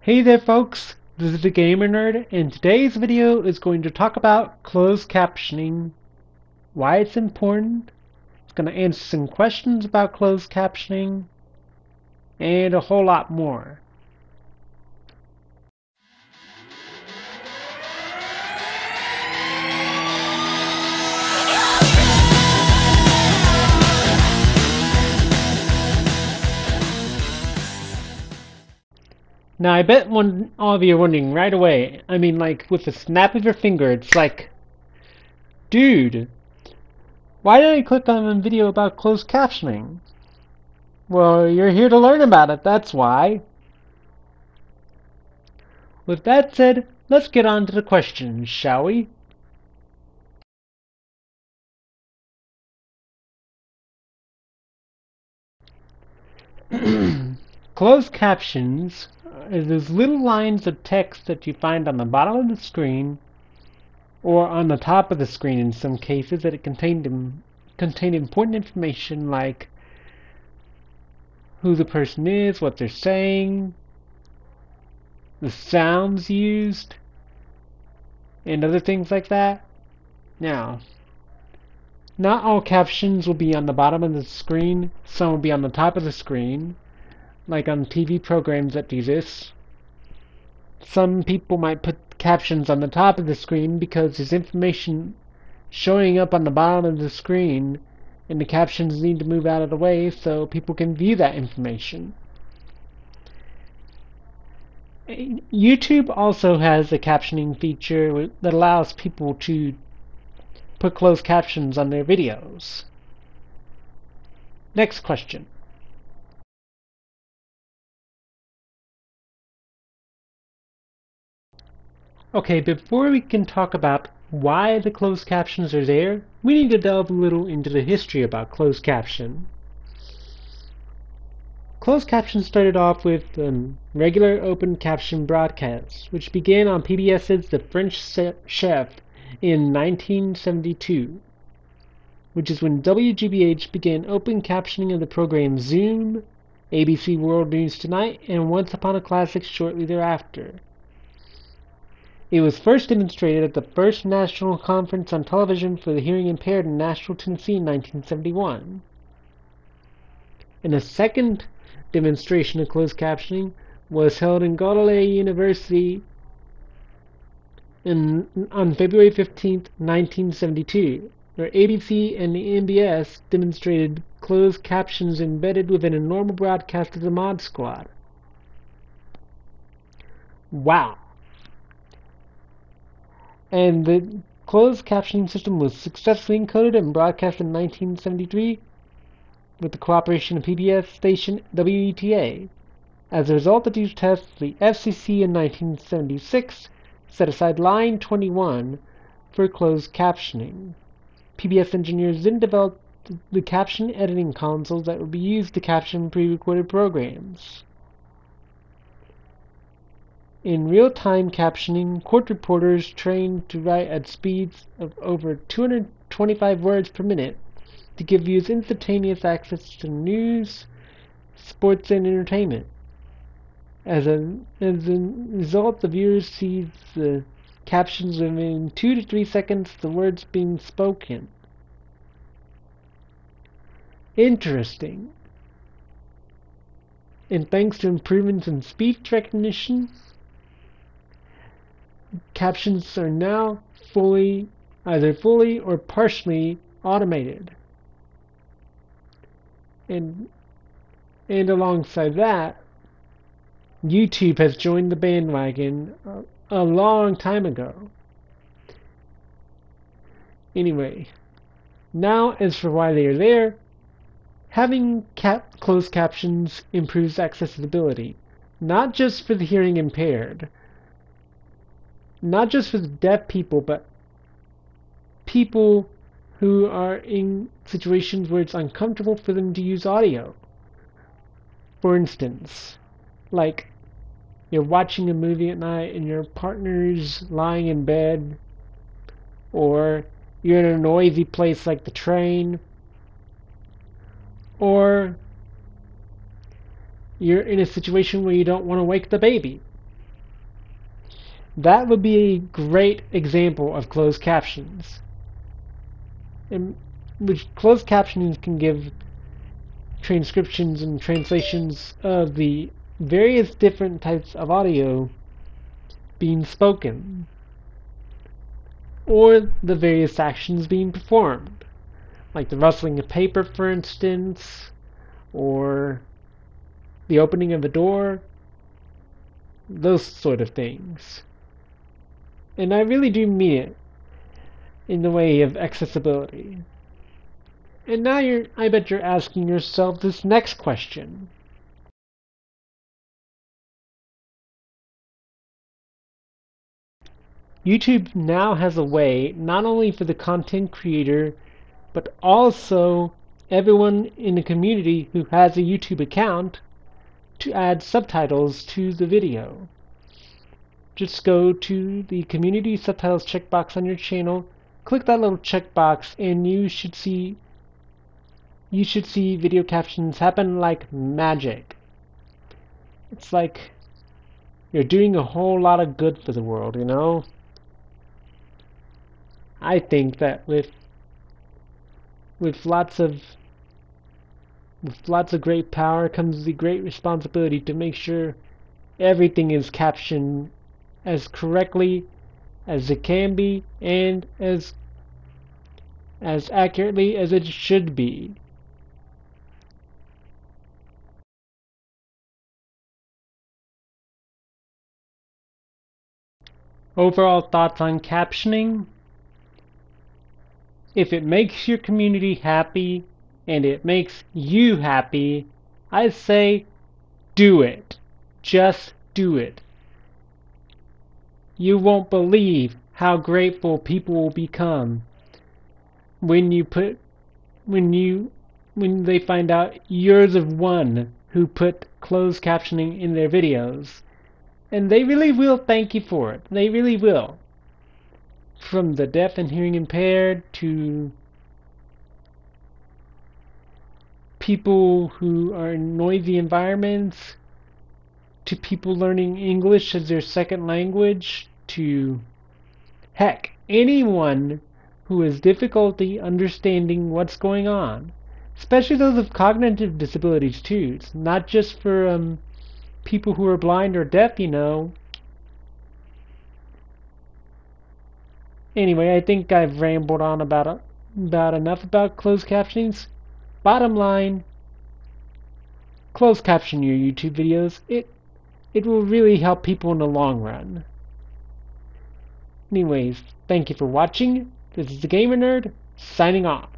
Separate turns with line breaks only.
Hey there folks, this is the Gamer Nerd, and today's video is going to talk about closed captioning, why it's important, it's going to answer some questions about closed captioning, and a whole lot more. Now I bet all of you are wondering right away, like with the snap of your finger, it's like, dude, why did I click on a video about closed captioning? Well, you're here to learn about it, that's why. With that said, let's get on to the questions, shall we? Closed captions are those little lines of text that you find on the bottom of the screen or on the top of the screen in some cases that contain important information like who the person is, what they're saying, the sounds used, and other things like that. Now, not all captions will be on the bottom of the screen. Some will be on the top of the screen, like on TV programs that do this. Some people might put captions on the top of the screen because there's information showing up on the bottom of the screen and the captions need to move out of the way so people can view that information. YouTube also has a captioning feature that allows people to put closed captions on their videos. Next question. Okay, before we can talk about why the closed captions are there, we need to delve a little into the history about closed caption. Closed caption started off with regular open caption broadcasts, which began on PBS's The French Chef in 1972, which is when WGBH began open captioning of the programs Zoom, ABC World News Tonight, and Once Upon a Classic shortly thereafter. It was first demonstrated at the first National Conference on Television for the Hearing Impaired in Nashville, Tennessee in 1971. And a second demonstration of closed captioning was held in Galilei University on February 15, 1972, where ABC and the NBS demonstrated closed captions embedded within a normal broadcast of the Mod Squad. Wow. And the closed captioning system was successfully encoded and broadcast in 1973 with the cooperation of PBS station WETA. As a result of these tests, the FCC in 1976 set aside line 21 for closed captioning. PBS engineers then developed the caption editing consoles that would be used to caption pre-recorded programs. In real-time captioning, court reporters trained to write at speeds of over 225 words per minute to give viewers instantaneous access to news, sports, and entertainment. As a result, the viewers see the captions within 2 to 3 seconds the words being spoken. Interesting. And thanks to improvements in speech recognition, captions are now either fully or partially automated. And alongside that, YouTube has joined the bandwagon a long time ago. Anyway, now as for why they are there, having closed captions improves accessibility, not just for the hearing impaired, not just for the deaf people, but people who are in situations where it's uncomfortable for them to use audio. For instance, like you're watching a movie at night and your partner's lying in bed, or you're in a noisy place like the train, or you're in a situation where you don't want to wake the baby. That would be a great example of closed captions. In which closed captioning can give transcriptions and translations of the various different types of audio being spoken, or the various actions being performed, like the rustling of paper, for instance, or the opening of the door, those sort of things. And I really do mean it in the way of accessibility. And now I bet you're asking yourself this next question. YouTube now has a way, not only for the content creator, but also everyone in the community who has a YouTube account, to add subtitles to the video. Just go to the community subtitles checkbox on your channel, click that little checkbox, and you should see video captions happen like magic. It's like you're doing a whole lot of good for the world, you know? I think that with lots of great power comes the great responsibility to make sure everything is captioned as correctly as it can be and as accurately as it should be. Overall thoughts on captioning? If it makes your community happy and it makes you happy, I say do it. Just do it. You won't believe how grateful people will become when they find out you're the one who put closed captioning in their videos. And they really will thank you for it. They really will. From the deaf and hearing impaired to people who are in noisy environments, to people learning English as their second language, to heck, anyone who has difficulty understanding what's going on. Especially those with cognitive disabilities too. It's not just for people who are blind or deaf, you know. Anyway, I think I've rambled on about enough about closed captionings. Bottom line, closed caption your YouTube videos. It will really help people in the long run. Anyways, thank you for watching. This is the Gamer Nerd, signing off.